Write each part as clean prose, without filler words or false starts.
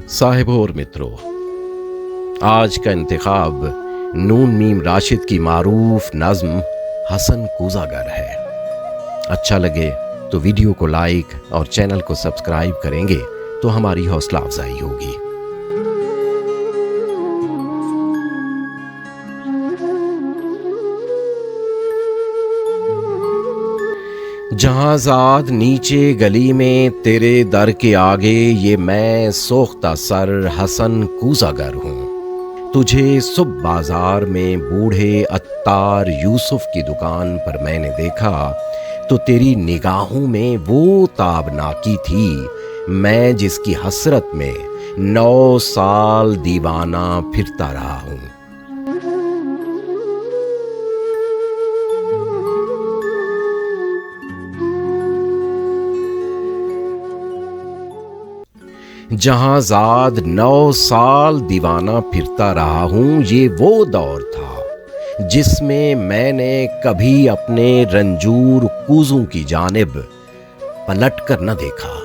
साहिबों और मित्रों, आज का इंतखाब नून मीम राशिद की मारूफ नज़्म हसन कूज़ागर है। अच्छा लगे तो वीडियो को लाइक और चैनल को सब्सक्राइब करेंगे तो हमारी हौसला अफजाई होगी। जहांज़ाद नीचे गली में तेरे दर के आगे, ये मैं सोख्ता सर हसन कूज़ागर हूँ। तुझे सुबह बाजार में बूढ़े अत्तार यूसुफ की दुकान पर मैंने देखा तो तेरी निगाहों में वो ताबनाकी थी, मैं जिसकी हसरत में 9 साल दीवाना फिरता रहा हूँ। जहांज़ाद 9 साल दीवाना फिरता रहा हूँ, ये वो दौर था जिसमें मैंने कभी अपने रंजूर कूज़ों की जानिब पलट कर न देखा।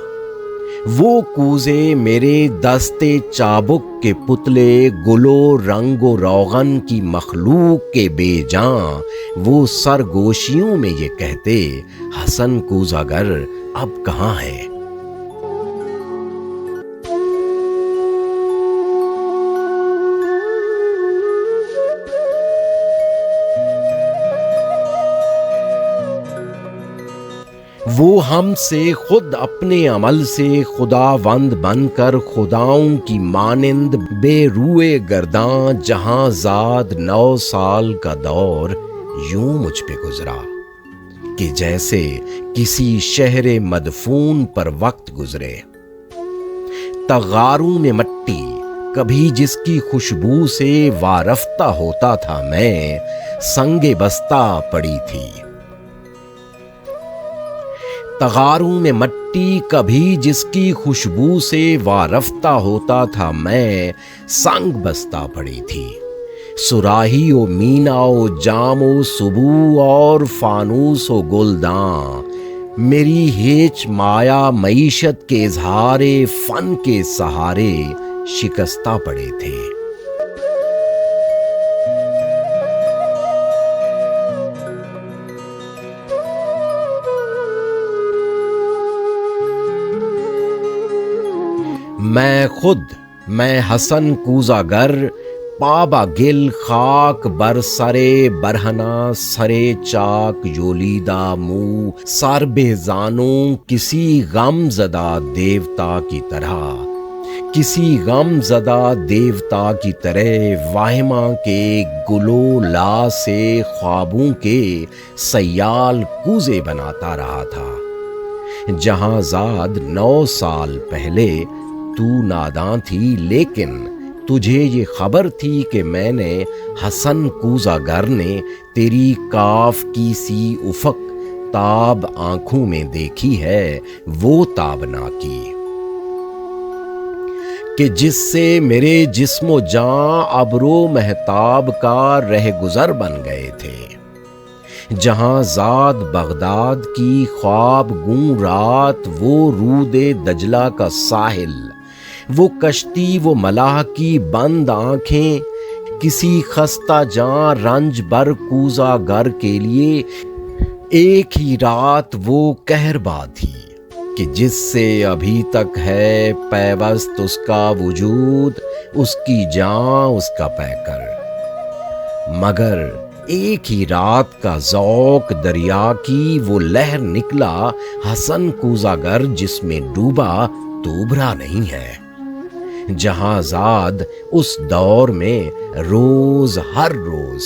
वो कूज़े मेरे दस्ते चाबुक के पुतले, गुलो रंगो रोगन की मखलूक के बेजां, वो सरगोशियों में ये कहते हसन कूज़ागर अब कहाँ है। वो हमसे खुद अपने अमल से खुदावंद बनकर खुदाओं की मानिंद बेरुए गर्दां, जहांज़ाद 9 साल का दौर यूं मुझ पे गुजरा कि जैसे किसी शहरे मदफून पर वक्त गुजरे। तगारों में मट्टी कभी जिसकी खुशबू से वारफ्ता होता था मैं, संगे बस्ता पड़ी थी। तगारों में मट्टी कभी जिसकी खुशबू से वारफ्ता होता था मैं, संग बस्ता पड़ी थी। सुराही ओ मीना ओ जाम ओ सुबू और फानूस ओ गुलदां, मेरी हेच माया मईशत के इजहारे फन के सहारे शिकस्ता पड़े थे। मैं हसन कूज़ागर पाबा गिल खाक बरसरे बरहना सरे चाक योलीदा मुँह सर बेजानों, किसी गमज़दा देवता की तरह, किसी गमज़दा देवता की तरह वाहिमा के गुलो ला से ख्वाबों के सयाल कूज़े बनाता रहा था। जहांज़ाद 9 साल पहले तू नादां थी, लेकिन तुझे ये खबर थी कि मैंने हसन कूज़ागर ने तेरी काफ की सी उफ़क़ ताब आंखों में देखी है, वो ताबनाकी कि जिससे मेरे जिस्मो जां अब्रो महताब का रह गुज़र बन गए थे। जहांज़ाद बगदाद की ख्वाब गूं रात, वो रूदे दजला का साहिल, वो कश्ती वो मलाह की बंद आंखें, किसी खस्ता जां रंज बर कूज़ागर के लिए एक ही रात वो कहरबा थी कि जिससे अभी तक है पैवस्त उसका वजूद, उसकी जां उसका पैकर। मगर एक ही रात का ज़ौक़ दरिया की वो लहर निकला हसन कूज़ागर, जिसमें डूबा तो उभरा नहीं है। जहांज़ाद उस दौर में रोज हर रोज,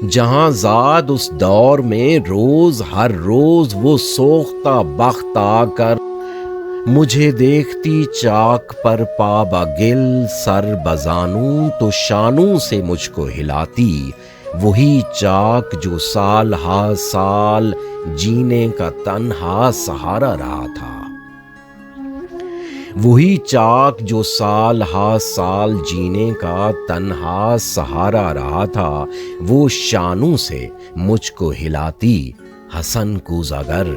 जहांज़ाद उस दौर में रोज हर रोज वो सोख्ता बख्त आकर मुझे देखती चाक पर पाबा गिल सर बजानू, तो शानों से मुझको हिलाती वही चाक जो साल हा साल जीने का तन्हा सहारा रहा था। वही चाक जो साल हा साल जीने का तन्हा सहारा रहा था, वो शानों से मुझको हिलाती हसन कूज़ागर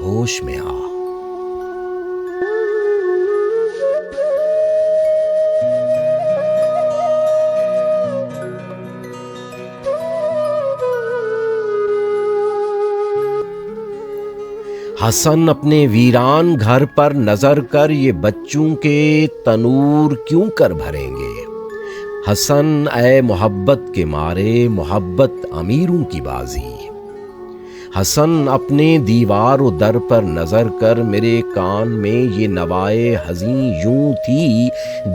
होश में आ। حسن اپنے ویران گھر پر نظر کر یہ بچوں کے تنور کیوں کر بھریں گے؟ حسن اے محبت کے مارے محبت امیروں کی بازی۔ حسن اپنے دیوار و در پر نظر کر میرے کان میں یہ نوائے حزین یوں تھی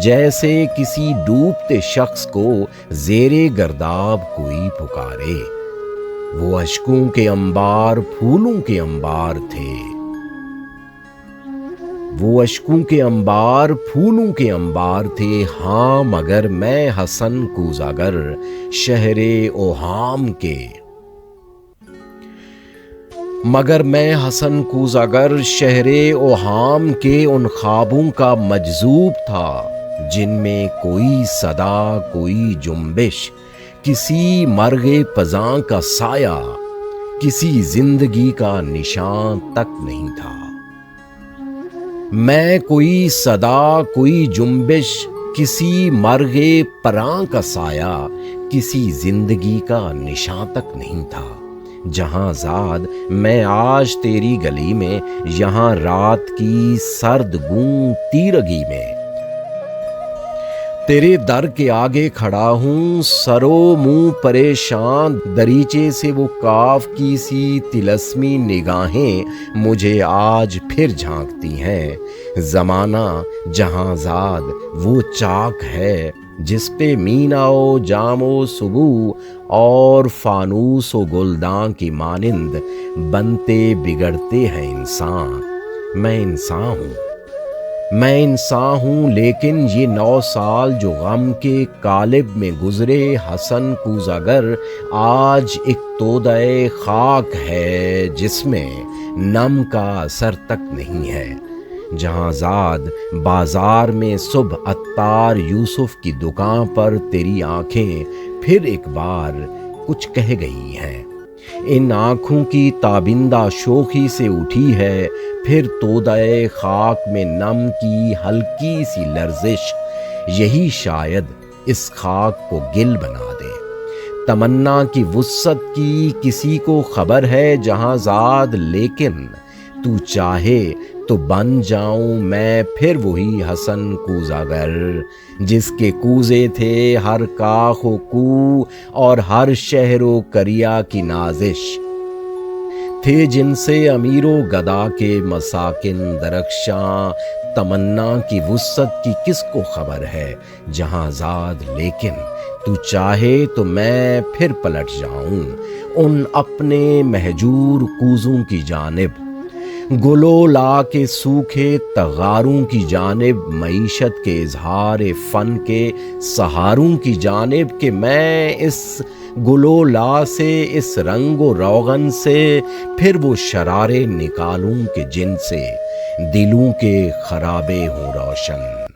جیسے کسی ڈوبتے شخص کو زیر گرداب کوئی پکارے۔ وہ اشکوں کے انبار پھولوں کے انبار تھے، وہ اشکوں کے انبار پھولوں کے انبار تھے، ہاں مگر میں حسن کوزاگر شہر اوہام کے، مگر میں حسن کوزاگر شہر اوہام کے ان خوابوں کا مجذوب تھا جن میں کوئی صدا، کوئی جنبش، کسی مرغ پزاں کا سایہ، کسی زندگی کا نشان تک نہیں تھا۔ میں کوئی صدا، کوئی جنبش، کسی مرغ پراں کا سایہ، کسی زندگی کا نشان تک نہیں تھا۔ جہاں زاد میں آج تیری گلی میں، یہاں رات کی سرد گوں تیرگی میں، تیرے در کے آگے کھڑا ہوں سرو منہ پریشان، دریچے سے وہ کاف کی سی طلسمی نگاہیں مجھے آج پھر جھانکتی ہیں۔ زمانہ جہاں زاد وہ چاک ہے جس پہ مینا و جام و صبح اور فانوس و گلداں کی مانند بنتے بگڑتے ہیں انسان۔ میں انسان ہوں، میں انسان ہوں، لیکن یہ 9 سال جو غم کے قالب میں گزرے حسن کوزاگر آج ایک تودۂ خاک ہے جس میں نم کا اثر تک نہیں ہے۔ جہاں زاد بازار میں صبح عطار یوسف کی دکان پر تیری آنکھیں پھر ایک بار کچھ کہہ گئی ہیں، ان آنکھوں کی تابندہ شوخی سے اٹھی ہے پھر تودۂ خاک میں نم کی ہلکی سی لرزش، یہی شاید اس خاک کو گل بنا دے۔ تمنا کی وسعت کی کسی کو خبر ہے جہاں زاد، لیکن تو چاہے تو بن جاؤں میں پھر وہی حسن کوزاگر جس کے کوزے تھے ہر کاخ و کو اور ہر شہر و کریا کی نازش، تھے جن سے امیر و گدا کے مساکن درخشاں۔ تمنا کی وسعت کی کس کو خبر ہے جہاں زاد، لیکن تو چاہے تو میں پھر پلٹ جاؤں ان اپنے مہجور کوزوں کی جانب، گلو لا کے سوکھے تغاروں کی جانب، معیشت کے اظہار فن کے سہاروں کی جانب، کہ میں اس گلو لا سے، اس رنگ و روغن سے پھر وہ شرارے نکالوں کہ جن سے دلوں کے خرابے ہوں روشن۔